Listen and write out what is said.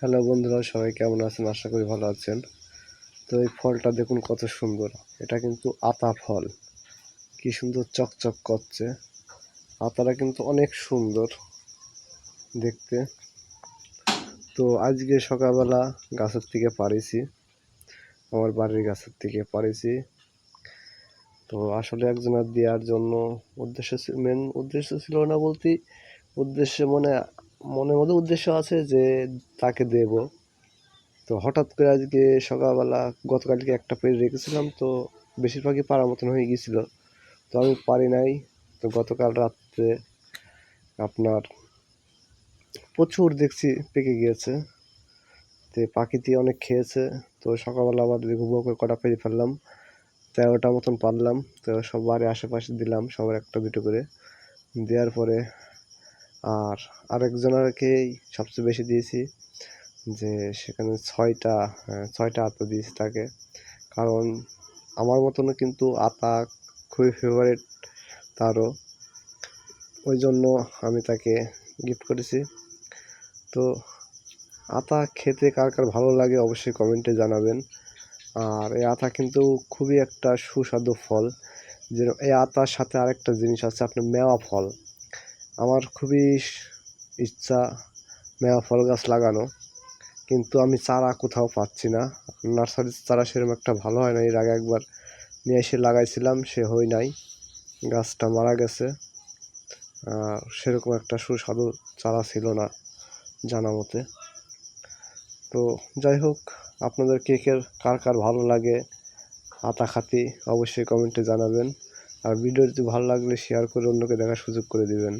Hello বন্ধুরা, সবাই কেমন আছেন? আশা করি ভালো আছেন। তো এই ফলটা দেখুন কত সুন্দর। এটা কিন্তু আতা ফল। কি সুন্দর চকচক করছে। আতাটা কিন্তু অনেক সুন্দর দেখতে। তো আজকে সকালবেলা গাছের থেকে পাড়িছি, আমার বাড়ির গাছের থেকে পাড়িছি। তো আসলে একজনের দেওয়ার জন্য মেন উদ্দেশ্য ছিল না বলতে, মনের মধ্যে উদ্দেশ্য আছে যে তাকে দেব। তো হঠাৎ করে আজকে সকালবেলা, গতকালকে একটা পেড়ে রেখেছিলাম, তো বেশিরভাগই পাড়ার মতন হয়ে গিয়েছিল। তো আমি পারি নাই। তো গতকাল রাত্রে আপনার প্রচুর দেখছি পেকে গিয়েছে। তো পাখিতে অনেক খেয়েছে। তো সকালবেলা আবার ঘুমো করে কটা পেরে ফেললাম, 13টা মতন পারলাম। তো সব বাড়ির আশেপাশে দিলাম, সবার একটা দুটো করে দেওয়ার পরে আর আরেকজনকেই সবচেয়ে বেশি দিয়েছি, যে সেখানে 6টা আতা দিয়েছি তাকে। কারণ আমার মতনও কিন্তু আতা খুবই ফেভারিট তারও, ওই জন্য আমি তাকে গিফট করেছি। তো আতা খেতে কার কার ভালো লাগে অবশ্যই কমেন্টে জানাবেন। আর এই আতা কিন্তু খুবই একটা সুস্বাদু ফল। যে এই আতার সাথে আরেকটা জিনিস আছে, আপনার মেওয়া ফল। আমার খুবই ইচ্ছা মেওয়া ফল গাছ লাগানো, কিন্তু আমি চারা কোথাও পাচ্ছি না। নার্সারির চারা সেরকম একটা ভালো হয় না। এর আগে একবার নিয়ে এসে লাগাইছিলাম, সে হয় নাই, গাছটা মারা গেছে। সেরকম একটা সুস্বাদু চারা ছিল না জানা মতে। তো যাই হোক, আপনাদের কার কার ভালো লাগে আতা খাতি অবশ্যই কমেন্টে জানাবেন। আর ভিডিও যদি ভালো লাগলে শেয়ার করে অন্যকে দেখার সুযোগ করে দিবেন।